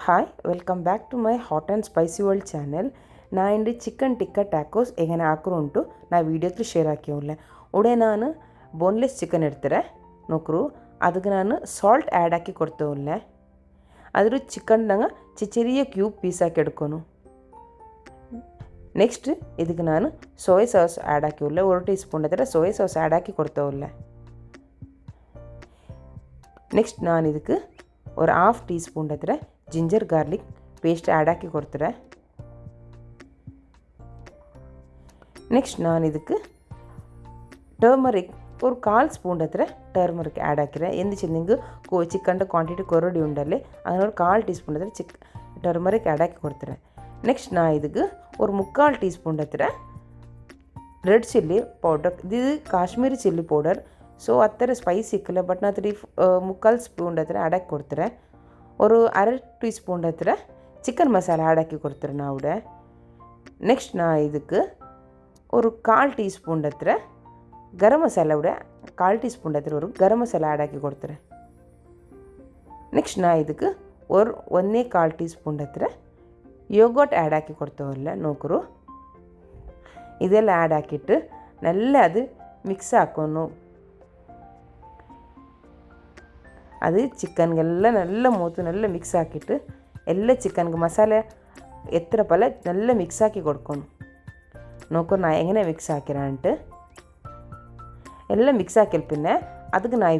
Hi welcome back to my hot and spicy world channel. ನಾ ಇಂದು chicken tikka tacos ಎങ്ങനെ ಹಾಕರು ಉಂಟು ನಾ ವೀಡಿಯೋಕ್ಕೆ ಶೇರ್ ಹಾಕಿವುಳ್ಳೆ ಉಡೆ ನಾನು ಬೋನ್ಲೆಸ್ ಚಿಕನ್ ಇಡ್ತಾರೆ ನೋಕರು ಅದಕ್ಕೆ ನಾನು ಸಾಲ್ಟ್ ಆ್ಯಡ್ ಹಾಕಿ ಕೊಡ್ತೇವುಳ್ಳೆ. ಅದ್ರ ಚಿಕನ್ ನಂಗೆ ಚೆರಿಯ ಕ್ಯೂಬ್ ಪೀಸ್ ಹಾಕಿ ಎಡ್ಕೊನು. ನೆಕ್ಸ್ಟ್ ಇದಕ್ಕೆ ನಾನು ಸೋಯಾ ಸಾಸ್ ಆ್ಯಡ್ ಹಾಕಿವುಳ್ಳೆ 1 ಟೀ ಸ್ಪೂನ್ ಹತ್ರ ಸೋಯಾ ಸಾಸ್ ಆ್ಯಡ್ ಹಾಕಿ ಕೊಡ್ತೇವುಳ್ಳೆ. ನೆಕ್ಸ್ಟ್ ನಾನು ಇದಕ್ಕೆ ஒரு 1/2 ಟೀ ಸ್ಪೂನ್ ಹತ್ರ ಜಿಂಜರ್ ಗಾರ್ಲಿಕ್ ಪೇಸ್ಟ್ ಆ್ಯಡ್ ಹಾಕಿ ಕೊಡ್ತಾರೆ. ನೆಕ್ಸ್ಟ್ ನಾನು ಇದಕ್ಕೆ ಟರ್ಮರಿಕ್ ஒரு 1/4 ಸ್ಪೂನ್ ಹತ್ರ ಟರ್ಮರಿಕ್ ಆ್ಯಡ್ ಹಾಕಿರೆ ಎಂದು ಚೆಂದಿಂಗ್ ಚಿಕನ್ ಕ್ವಾಂಟಿಟಿ ಕೊರಡಿ ಉಂಡಲ್ಲಿ അങ്ങനെ ஒரு 1/4 ಟೀ ಸ್ಪೂನ್ ಹತ್ರ ಟರ್ಮರಿಕ್ ಆ್ಯಡ್ ಹಾಕಿ ಕೊಡ್ತಾರೆ. ನೆಕ್ಸ್ಟ್ ನಾ ಇದಕ್ಕೆ ஒரு 3/4 ಟೀ ಸ್ಪೂನ್ ಹತ್ರ ರೆಡ್ ಚಿಲ್ಲಿ ಪೌಡರ್, ಇದು ಕಾಶ್ಮೀರಿ ಚಿಲ್ಲಿ ಪೌಡರ್. ಸೊ ಆ ಥರ ಸ್ಪೈಸ್ ಸಿಕ್ಕಿಲ್ಲ ಬಟ್ ನಾ 3/4 ಸ್ಪೂನ್ ಹತ್ರ ಆ್ಯಡ್ ಹಾಕಿ ಕೊಡ್ತಾರೆ. ஒரு 1/2 ಟೀ ಸ್ಪೂನ್ ಹತ್ರ ಚಿಕನ್ ಮಸಾಲೆ ಆ್ಯಡ್ ಹಾಕಿ ಕೊಡ್ತಾರೆ ನಾವು. ನೆಕ್ಸ್ಟ್ ನಾ ಇದಕ್ಕೆ ஒரு 1/4 ಟೀ ಸ್ಪೂನ್ ಹತ್ರ ಗರಂ ಮಸಾಲೆ 1/4 ಟೀ ಸ್ಪೂನ್ ಹತ್ರ ಗರಂ ಮಸಾಲೆ ಆ್ಯಡ್ ಹಾಕಿ ಕೊಡ್ತಾರೆ. ನೆಕ್ಸ್ಟ್ ನಾ ಇದಕ್ಕೆ 1/4 ಟೀ ಸ್ಪೂನ್ ಹತ್ರ ಯೋಗರ್ಟ್ ಆ್ಯಡ್ ಹಾಕಿ ಕೊಡ್ತೇವಲ್ಲ ನೋಕರು. ಇದೆಲ್ಲ ಆ್ಯಡ್ ಹಾಕಿಟ್ಟು ನೆಲ್ಲ ಅದು ಮಿಕ್ಸ್ ಹಾಕೋನು. ಅದು ಚಿಕನ್ಗೆಲ್ಲ ನೆಲ್ಲ ಮೂತು ನೆಲ್ಲ ಮಿಕ್ಸ್ ಹಾಕಿಟ್ಟು ಎಲ್ಲ ಚಿಕನ್ಗೆ ಮಸಾಲೆ ಎತ್ತರ ಪಲ ನೆಲ್ಲ ಮಿಕ್ಸ್ ಹಾಕಿ ಕೊಡ್ಕೊಂಡು ನೋಕರು ನಾ ಹೆಂಗನೆ ಮಿಕ್ಸ್ ಹಾಕಿರಂಟು ಎಲ್ಲ ಮಿಕ್ಸ್ ಹಾಕಿಲ್ ಪಿನ್ನೆ ಅದಕ್ಕೆ ನಾ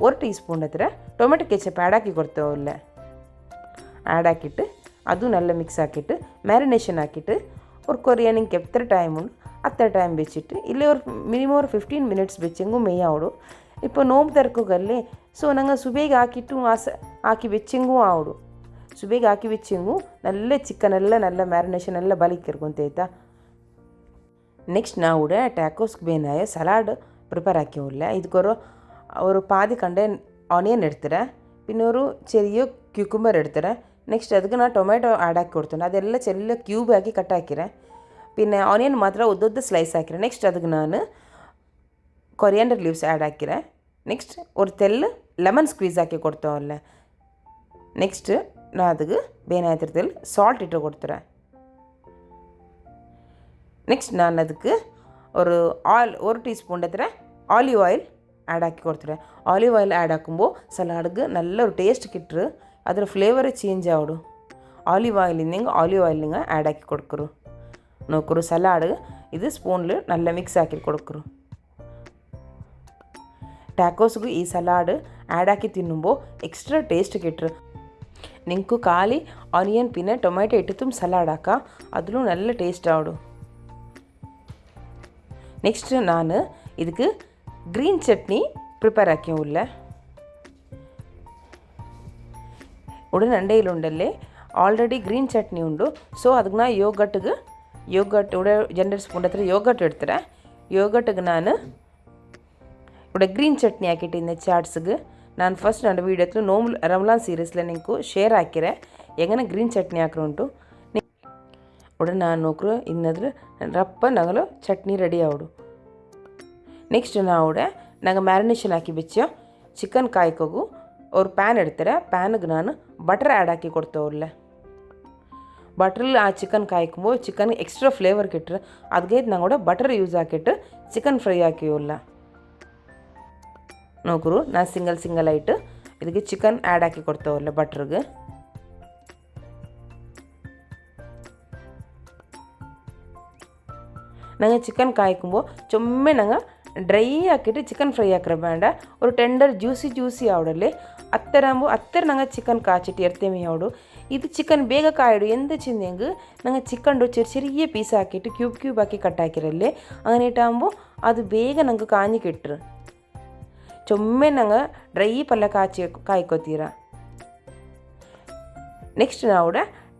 1 ಟೀ ಸ್ಪೂನ್ ಹತ್ರ ಟೊಮೆಟೊ ಕೆಚಪ್ ಆ್ಯಡ್ ಹಾಕಿ ಕೊಡ್ತೇವಲ್ಲ ಆ್ಯಡ್ ಹಾಕಿಟ್ಟು ಅದು ನೆಲ್ಲ ಮಿಕ್ಸ್ ಹಾಕಿಟ್ಟು ಮ್ಯಾರಿನೇಷನ್ ಹಾಕಿಟ್ಟು ஒரு கொரியானிங் எத்தனை டைம் உண்டு அத்தனை டைம் வச்சுட்டு இல்லை ஒரு மினிமம் ஒரு 15 மினிட்ஸ் வச்சுங்கும் மெய்யாவிடும். இப்போ நோம்பு திறக்குகல்லே ஸோ நாங்கள் சுபேಗೆ ಹಾಕಿಟ್ಟು ಹಾಕಿ வெச்சೆಂಗೂ ಆವಡು ಸುಬೇಗೆ ಹಾಕಿ வெச்சೆಂಗೂ நல்ல ಚಿಕನ್ ಎಲ್ಲ நல்ல ಮ್ಯಾರಿನೇಷನ್ ಎಲ್ಲ ಬಲಿಕ್ಕಿರ್ಕೊಂತ ಆಯ್ತಾ. ನೆಕ್ಸ್ಟ್ ನಾವು ಟ್ಯಾಕೋಸ್ಗೆ ಬೇನಾಯ ಸಲಾಡ್ ಪ್ರಿಪೇರ್ ಹಾಕಿವಿಲ್ಲ. ಇದಕ್ಕೊರು ಅವರು ಪಾದಿ ಕಂಡೆ ಆನಿಯನ್ ಇಡ್ತಾರೆ, ಪಿನ್ನವರು ಚೆರಿಯೋ ಕ್ಯೂಕುಂಬರ್ ಇಡ್ತಾರೆ. ನೆಕ್ಸ್ಟ್ ಅದಕ್ಕೆ ನಾನು ಟೊಮೆಟೊ ಆ್ಯಡ್ ಹಾಕಿ ಕೊಡ್ತೇನೆ, ಅದೆಲ್ಲ ಚೆಲ್ಲ ಕ್ಯೂಬ್ ಹಾಕಿ ಕಟ್ ಹಾಕಿರೆ. ಪಿನ್ನೆ ಆನಿಯನ್ ಮಾತ್ರ ಉದ್ದುದ್ದ ಸ್ಲೈಸ್ ಹಾಕಿರೆ. ನೆಕ್ಸ್ಟ್ ಅದಕ್ಕೆ ನಾನು ಕೊರಿಯಾಂಡರ್ ಲೀವ್ಸ್ ಆ್ಯಡ್ ಹಾಕಿರೆ. ನೆಕ್ಸ್ಟ್ ஒரு ತೆಲ್ಲು ಲೆಮನ್ ಸ್ಕ್ವೀಸ್ ಹಾಕಿ ಕೊಡ್ತೇವಲ್ಲ. ನೆಕ್ಸ್ಟ್ ನಾ ಅದಕ್ಕೆ ಬೇನಾಯ್ತಿರ್ತೇಳಿ ಸಾಲ್ಟ್ ಇಟ್ಟು ಕೊಡ್ತಾರೆ. ನೆಕ್ಸ್ಟ್ ನಾನು ಅದಕ್ಕೆ ஒரு ಟೀ ಸ್ಪೂನ್ ಹತ್ರ ಆಲಿವ್ ಆಯಿಲ್ ಆ್ಯಡ್ ಹಾಕಿ ಕೊಡ್ತಾರೆ. ಆಲಿವ್ ಆಯಿಲ್ ಆ್ಯಡ್ ಹಾಕುമ്പോൾ ಸಲಾಡ್ಗೆ நல்ல ஒரு ಟೇಸ್ಟ್ ಕಿಟ್ಟರು, ಅದರ ಫ್ಲೇವರೇ ಚೇಂಜ್ ಆವಡು. ಆಲಿವ್ ಆಯಿಲಿಂದ ಆಲಿವ್ ಆಯಿಲಿಂಗ ಆ್ಯಡ್ ಹಾಕಿ ಕೊಡ್ಕರು ನೋಕರು. ಸಲಾಡ್ ಇದು ಸ್ಪೂನ್ಲು நல்ல ಮಿಕ್ಸ್ ಹಾಕಿ ಕೊಡ್ಕರು. ಟ್ಯಾಕೋಸ್ಗೂ ಈ ಸಲಾಡ್ ಆ್ಯಡ್ ಹಾಕಿ ತಿನ್ನುമ്പോൾ ಎಕ್ಸ್ಟ್ರಾ ಟೇಸ್ಟ್ ಕಿಟ್ಟರು. ನಿಂಕು ಖಾಲಿ ಆನಿಯನ್ ಪಿನ್ನೆ ಟೊಮೆಟೊ ಇಟ್ಟು ತುಂಬ ಸಲಾಡ್ ಹಾಕ ಅದ್ರೂ நல்ல ಟೇಸ್ಟ್ ಆವಡು. ನೆಕ್ಸ್ಟ್ ನಾನು ಇದಕ್ಕೆ ಗ್ರೀನ್ ಚಟ್ನಿ ಪ್ರಿಪೇರ್ ಹಾಕಿವುಳ್ಳ. ಉಡನೆ ಅಂಡೆയിൽ ಉಂಡಲ್ಲೇ ಆಲ್ರೆಡಿ ಗ್ರೀನ್ ಚಟ್ನಿ ಉಂಡು. ಸೊ ಅದಕ್ಕೆ ನಾ ಯೋಗಟ್ ಉಡ ಜನರಲ್ ಸ್ಪೂನ್ ಹತ್ರ ಯೋಗಟ್ ಇಡ್ತಾರೆ. ಯೋಗಟ್ಗೆ ನಾನು ഇവിടെ ಗ್ರೀನ್ ಚಟ್ನಿ ಹಾಕಿಟ್ಟಿದ್ದೆ ಚಾಟ್ಸ್ಗೆ. ನಾನು ಫಸ್ಟ್ ನನ್ನ ವೀಡಿಯೋತ್ತು ರಮ್ಲಾನ್ ಸೀರೀಸ್ಲೆ ನಿಂಕು ಶೇರ್ ಹಾಕಿರೆ ಹೆಂಗನೆ ಗ್ರೀನ್ ಚಟ್ನಿ ಹಾಕ್ರು ಉಂಟು. ಉಡನೆ ನಾನು ನೋಕ್ರು ಇನ್ನದ್ರ ರಪ್ಪ ನಗಲು ಚಟ್ನಿ ರೆಡಿ ಆವಡು. ನೆಕ್ಸ್ಟ್ ನಾವು ನಂಗೆ ಮ್ಯಾರಿನೇಷನ್ ಹಾಕಿ ಬೆಚ್ಚೋ ಚಿಕನ್ ಕಾಯ್ಕೋಗು ಅವ್ರು ಪ್ಯಾನ್ ಇಡ್ತಾರೆ. ಪ್ಯಾನ್ಗೆ ನಾನು ಬಟರ್ ಆ್ಯಡ್ ಹಾಕಿ ಕೊಡ್ತೇವಲ್ಲ. ಬಟ್ರಲ್ಲಿ ಆ ಚಿಕನ್ ಕಾಯ್ಕೊಂಬೋ ಚಿಕನ್ಗೆ ಎಕ್ಸ್ಟ್ರಾ ಫ್ಲೇವರ್ ಕಿಟ್ರೆ ಅದಕ್ಕೆ ನಂಗೆ ಬಟರ್ ಯೂಸ್ ಹಾಕಿಟ್ಟು ಚಿಕನ್ ಫ್ರೈ ಹಾಕಿವಲ್ಲ ನೋಕರು. ನಾನು ಸಿಂಗಲ್ ಆಯಿಟ್ಟು ಇದಕ್ಕೆ ಚಿಕನ್ ಆ್ಯಡ್ ಹಾಕಿ ಕೊಡ್ತೇವಲ್ಲ ಬಟ್ರಿಗೆ. ನಂಗೆ ಚಿಕನ್ ಕಾಯ್ಕೊಂಬೋ ಚೊಮ್ಮೆ ನಂಗೆ ಡ್ರೈ ಹಾಕಿಟ್ಟು ಚಿಕನ್ ಫ್ರೈ ಹಾಕ್ರೆ ಬೇಡ, ஒரு ಟೆಂಡರ್ ಜ್ಯೂಸಿ ಆವಡಲ್ಲಿ ಅತ್ತರ ನಂಗೆ ಚಿಕನ್ ಕಾಚಿಟ್ಟು ಎರ್ತೇವೆ ಆವಡು. ಇದು ಚಿಕನ್ ಬೇಗ ಕಾಯಿಡು ಎಂದ ಚಿಂದೆಂಗೆ ನಂಗೆ ಚಿಕನ್ಡು ಚೆರಿಯ ಪೀಸ್ ಹಾಕಿಟ್ಟು ಕ್ಯೂಬ್ ಹಾಕಿ ಕಟ್ ಹಾಕಿರಲ್ಲೇ അങ്ങനെയിട്ടാകുമ്പോൾ ಅದು ಬೇಗ ನಂಗೆ ಕಾഞ്ഞಿ കിട്ടും. ಚೊಮ್ಮೆ ನಂಗೆ ಡ್ರೈ ಪಲ್ಯ ಕಾಯ್ಕೋತೀರ. ನೆಕ್ಸ್ಟ್ ನಾವು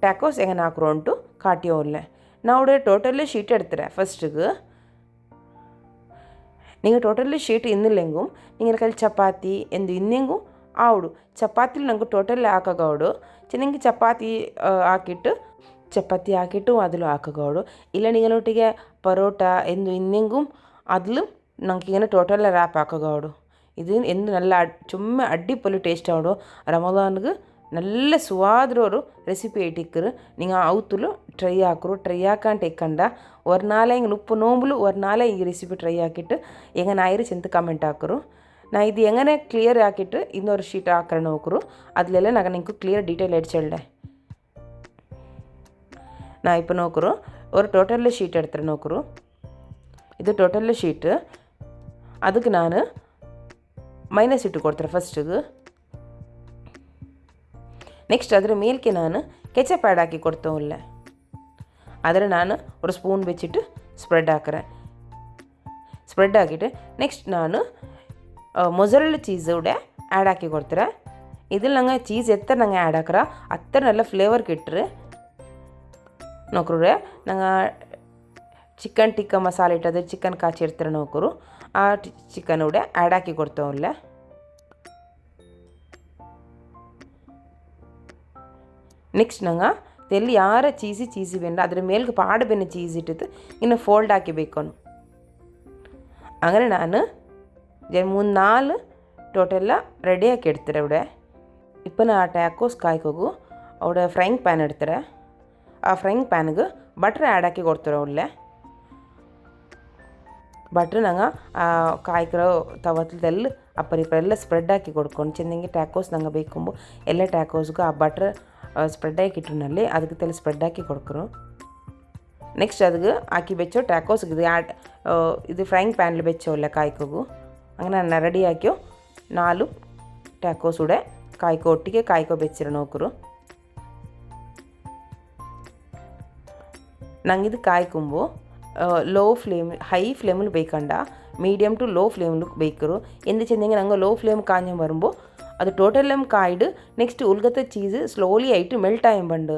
ಟ್ಯಾಕೋಸ್ ಹೆಂಗೆ ಹಾಕ್ರು ಉಂಟು ಕಾಟಿಯೋಲ್ಲ. ನಾವು ಟೋಟಲಿ ಶೀಟ್ ಇಡ್ತಾರೆ ಫಸ್ಟಿಗೆ. நீங்கள் டோட்டலி ஷீட் இன்னில்ಲೆಂಗೂ நீங்கள் ಕೈಲಿ ಚಪಾತಿ ಎಂದು ಇನ್ನೆಂಗೂ ಆವಡು. ಚಪಾತಿಲಿ ನಂಗೆ ಟೋಟಲಿ ಹಾಕಾಗೌಡು. ಚೆನ್ನಾಗಿ ಚಪಾತಿ ಹಾಕಿಟ್ಟು ಅದಲು ಹಾಕಾಗೌಡು. ಇಲ್ಲ ನಿಗಳೊಟ್ಟಿಗೆ ಪರೋಟ ಎಂದು ಇನ್ನೆಂಗೂ ಅದಲು ನಂಗೆ ಈಗ ಟೋಟಲ್ ರ್ಯಾಪ್ ಹಾಕಾಗೌಡು. ಇದು ಎಂದು ನಲ್ಲ ಚುಮ್ಮೆ ಅಡ್ಡಿಪೊಲಿ ಟೇಸ್ಟ್ ಆವಡು. ರಮದಾನ್ಗೆ நல்ல சுவாதிர ரெசிபி ஐட்டிக்குரு நீங்கள் அவுத்துಲು ಟ್ರೈ ಹಾಕರು ಟ್ರೈ ಹಾಕಂಟೆ ಇಕ್ಕಂಡ ஒரு நாளை எங்கள் உப்பு நோம்புಲು ஒரு நாளை ಈ ரெசிபி ಟ್ರೈ ಹಾಕಿಟ್ಟು எங்கள் நாயிரு சென்று கமெண்ட் ಹಾಕರು நான் இது எங்கே கிளியர் ஆக்கிட்டு இன்னொரு ஷீட் ஆக்கிறேன்னு நோக்குறோம் அதில் நாங்கள் நீங்கள் கிளியர் டீட்டெயில் அடிச்சிடல நான் இப்போ நோக்குறோம் ஒரு டோட்டலில் ஷீட் எடுத்துகிட்டு நோக்குறோம் இது டோட்டலில் ஷீட்டு அதுக்கு நான் மைನಸ್ ಇಟ್ಟು ಕೊಡ್ತಾರೆ ಫಸ್ಟಿಗೆ ನೆಕ್ಸ್ಟ್ ಅದರ ಮೇಲ್ಕೆ ನಾನು ಕೆಚಪ್ ಆ್ಯಡ್ ಹಾಕಿ ಕೊಡ್ತೇವಿಲ್ಲ ಆದರೆ ನಾನು ஒரு ಸ್ಪೂನ್ வெச்சிட்டு ಸ್ಪ್ರೆಡ್ ಹಾಕ್றேன் ಸ್ಪ್ರೆಡ್ ಹಾಕಿட்டு ನೆಕ್ಸ್ಟ್ ನಾನು ಮೊಸರಲ್ಲ ಚೀಸೋட ಆ್ಯಡ್ ಹಾಕಿ ಕೊಡ್ತಾರೆ ಇದಿல் நாங்கள் சீஸ் எத்தனை நாங்கள் ஆட் ஆக்குறா அத்தனை நல்ல ஃப்ளேவர் கிட்டுரு ನೋಕ್ರೆ நாங்கள் ಚಿಕನ್ ಟಿಕ್ಕಾ ಮಸಾಲೆ ಇಟ್ಟದು ಚಿಕನ್ ಕಾಚಿ ಇರ್ತಾರೆ ನೋಕರು ಆ ಚಿಕನ್ ಕೂಡ ಆ್ಯಡ್ ಹಾಕಿ ಕೊಡ್ತೇವಲ್ಲ ನೆಕ್ಸ್ಟ್ நாங்கள் தெல்லி யாரை சீஸி வேண்டாம் ಅದರ ಮೇಲ್ಗೆ ಪಾಡು ಬೆನ್ನು ಚೀಸ್ ಇಟ್ಟಿದ್ದು ಇನ್ನು ಫೋಲ್ಡ್ ಹಾಕಿ ಬೇಕನು അങ്ങനെ ನಾನು 3-4 ಟೋಟೆಲ್ಲ ರೆಡಿಯಾಗಿ ಇಡ್ತಾರೆ അവിടെ இப்போ நான் ಟ್ಯಾಕೋಸ್ ಕಾಯ್ಕೋಗು അവിടെ ಫ್ರೈಂಗ್ ಪ್ಯಾನ್ ಇಡ್ತಾರೆ ಆ ಫ್ರೈಂಗ್ ಪ್ಯಾನ್ಗೆ ಬಟರ್ ಆ್ಯಡ್ ಹಾಕಿ ಕೊಡ್ತಾರೆ ಅವಲ್ಲೇ ಬಟ್ರ್ ನಂಗೆ ಕಾಯ್ಕಿರೋ ತವತ್ತಲ್ಲಿ ಅಪ್ಪರಿಪರೆಲ್ಲ ಸ್ಪ್ರೆಡ್ ಹಾಕಿ ಕೊಡ್ಕೊಂಡು ಚೆಂದಂಗೆ ಟ್ಯಾಕೋಸ್ ನಂಗೆ ಬೇಕಂಬು ಎಲ್ಲ ಟ್ಯಾಕೋಸ್ಗೂ ಆ ಬಟ್ರ್ ಸ್ಪ್ರೆಡ್ ಹಾಕಿ ಇಟ್ಟಿನಲ್ಲಿ ಅದಕ್ಕೆ ತಲೆ ಸ್ಪ್ರೆಡ್ ಹಾಕಿ ಕೊಡ್ಕರು ನೆಕ್ಸ್ಟ್ ಅದಕ್ಕೆ ಹಾಕಿ ಬೆಚ್ಚೋ ಟ್ಯಾಕೋಸ್ಗೆ ಇದು ಫ್ರೈಂಗ್ ಪ್ಯಾನ್ಲಿ ಬೆಚ್ಚೋಲ್ಲ ಕಾಯ್ಕೋಗು ಹಂಗೆ ನಾನು ರೆಡಿ ಹಾಕ್ಯೋ 4 ಟ್ಯಾಕೋಸ್ ಉಡೆ ಕಾಯ್ಕೋ ಒಟ್ಟಿಗೆ ಕಾಯ್ಕೋ ಬೆಚ್ಚಿರ ನೋಕರು ನಂಗೆ ಇದು ಕಾಯ್ಕೊಂಬು ಲೋ ಫ್ಲೇಮ್ ಹೈ ಫ್ಲೇಮಲ್ಲಿ ಬೇಕಂಡ ಮೀಡಿಯಮ್ ಟು ಲೋ ಫ್ಲೇಮ್ಲು ಬೇಕರು ಎಂದು ಚೆಂದಂಗೆ ನಂಗೆ ಲೋ ಫ್ಲೇಮ್ ಕಾഞ്ഞ് വരുമ്പോൾ ಅದು ಟೋಟಲಮ್ ಕಾಯ್ಡು ನೆಕ್ಸ್ಟ್ ಉಲ್ಗത്തെ ಚೀಸ್ ಸ್ಲೋಲಿ ಆಯಿಟ್ಟು ಮೆಲ್ಟ್ ಆಗಿ ಬಂಡು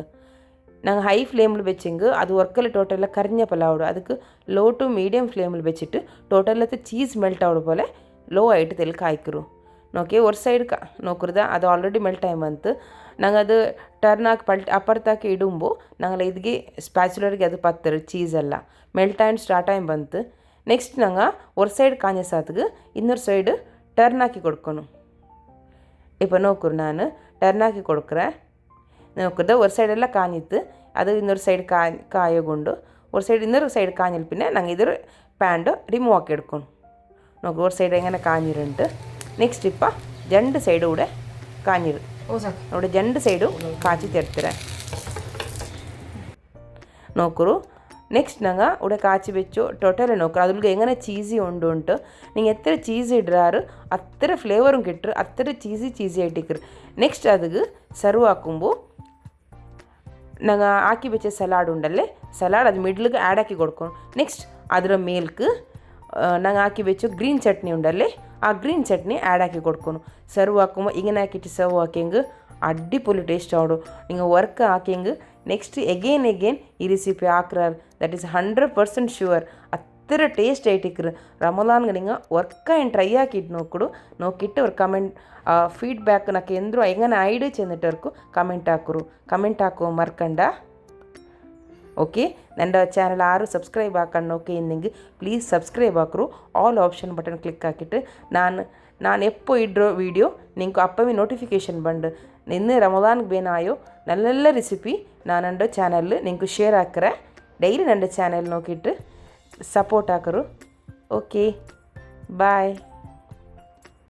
நாங்கள் ஹை ஃப்ளேமில் வச்சுங்க அது ஒர்க்கில் டோட்டலாக கரிஞ்ச பல்லாவிடும் அதுக்கு லோ டு மீடியம் ஃப்ளேமில் வச்சுட்டு டோட்டலாக சீஸ் மெல்ட் ஆகிடும் போல் லோ ஆகிட்டு தெல் காய்க்கிறோம் ನೋಕೆ ஒரு ಸೈಡ್ ನೋಕ್ರದ ಅದು ಆಲ್ರೆಡಿ ಮೆಲ್ಟ್ ಆಗಿ ಬಂತು ನಂಗೆ ಅದು ಟರ್ನ್ ಹಾಕಿ ಅಪ್ಪರ್ತಾಕಿ ಇಡುಂಬು ನಂಗೆ ಇದಕ್ಕೆ ಸ್ಪ್ಯಾಚುಲರ್ಗೆ ಅದು ಪತ್ತರು ಚೀಸೆಲ್ಲ ಮೆಲ್ಟ್ ಆಗಿ ಸ್ಟಾರ್ಟ್ ಆಗಿ ಬಂತು ನೆಕ್ಸ್ಟ್ ನಂಗೆ ஒரு ಸೈಡ್ ಕಾഞ്ഞ ಸಾತ್ಗೆ ಇನ್ನೊರು ಸೈಡ್ ಟರ್ನ್ ಹಾಕಿ ಕೊಡ್ಕೊನು இப்போ ನೋಕರು ನಾನು ಟರ್ನ್ ಹಾಕಿ ಕೊಡ್ಕ್ರೆ നോക്കുന്നത് ഒരു സൈഡെല്ലാം കാഞ്ഞിത്ത് അത് ഇന്നൊരു സൈഡ് കായകൊണ്ട് ഒരു സൈഡ് ഇന്നൊരു സൈഡ് കാഞ്ഞിൽ പിന്നെ ഞങ്ങൾ ഇതൊരു പാൻറ് റിമൂവ് ആക്കി എടുക്കണം നോക്കുക ഒരു സൈഡ് എങ്ങനെ കാഞ്ഞിരുണ്ട് ನೆಕ್ಸ್ಟ್ ಇಪ್ಪ ಜಂಡು ಸೈಡು ಕೂಡ ಕಾഞ്ഞിರು അവിടെ ജണ്ട് സൈഡും കാച്ചി തെടുത്തിര നോക്കൂ ನೆಕ್ಸ್ಟ್ ನಂಗೆ ഇവിടെ കാച്ചി വെച്ചു ടോട്ടൽ നോക്കുക അതിലേക്ക് എങ്ങനെ ചീസി ഉണ്ടുണ്ട് നിങ്ങൾ എത്ര ചീസ് ഇടാറ് അത്ര ഫ്ലേവറും കിട്ടും അത്ര ചീസി ആയിട്ടിരിക്കും ನೆಕ್ಸ್ಟ್ ಅದಕ್ಕೆ ಸರ್ವ್ ಹಾಕುമ്പോൾ நாங்கள் ஆக்கி வச்ச சலாடு உண்டல்லே சலாடு அது மிடிலுக்கு ஆட் ஆக்கி கொடுக்கணும் ನೆಕ್ಸ್ಟ್ ಅದರ ಮೇಲ್ಗೆ நாங்கள் ஆக்கி வச்ச ಗ್ರೀನ್ ಚಟ್ನಿ ಉಂಡಲ್ಲೇ ಆ ಗ್ರೀನ್ ಚಟ್ನಿ ಆ್ಯಡ್ ಹಾಕಿ ಕೊಡ್ಕೊನು ಸರ್ವ್ ಹಾಕುമ്പോൾ ಹಿಂಗೆ ಹಾಕಿಟ್ಟು ಸರ್ವ್ ಹಾಕಿಂಗೆ ಅಡ್ಡಿಪೊಲಿ ಟೇಸ್ಟ್ ಆಡು நீங்கள் ವರ್ಕ್ ಹಾಕಿಂಗೆ ನೆಕ್ಸ್ಟ್ ಎಗೇನ್ ಈ ರೆಸಿಪಿ ಹಾಕ್ರಾರು ದಟ್ ಈಸ್ 100% ಶ್ಯೂರ್ ಅತ್ತರ ಟೇಸ್ಟ್ ಐಟಿಕ್ರು ರಮಲಾನ್ಗೆ நீங்கள் ವರ್ಕಾಗಿ ಟ್ರೈ ಹಾಕಿಟ್ಟು ನೋಕಿಟ್ಟು ಅವ್ರು ಕಮೆಂಟ್ ಫೀಡ್ಬ್ಯಾಕ್ నాకు ಎಂದ್ರು ಹೆಂಗನ ಐಡಿಯಾ ಚೆಂದಿಟ್ಟವರ್ಕು ಕಮೆಂಟ್ ಹಾಕೋ ಮರ್ಕಂಡ ಓಕೆ ನನ್ನ ಚಾನಲ್ ಆರು ಸಬ್ಸ್ಕ್ರೈಬ್ ಹಾಕೊಂಡು ಓಕೆ ಇನ್ನಿಂಗೆ ಪ್ಲೀಸ್ ಸಬ್ಸ್ಕ್ರೈಬ್ ಹಾಕರು ಆಲ್ ಆಪ್ಷನ್ ಬಟನ್ ಕ್ಲಿಕ್ ಹಾಕಿಟ್ಟು ನಾನು ಎಪ್ಪೋ ಇಡ್ರೋ ವೀಡಿಯೋ ನಿಂಗೆ ಅಪ್ಪವೇ ನೋಟಿಫಿಕೇಷನ್ ಬಂದು ನಿನ್ನೆ ರಮದಾನ್ಗೆ ಬೇನಾಯೋ நல்ல ரெசிபி நான் ನನ್ನ ಚಾನಲ್ ನಿಂಗೆ ಶೇರ್ ಹಾಕ್ರೆ ಡೈಲಿ ನನ್ನ ಚಾನಲ್ ನೋಕಿಟ್ಟು ಸಪೋರ್ಟ್ ಹಾಕರು ಓಕೆ ಬಾಯ್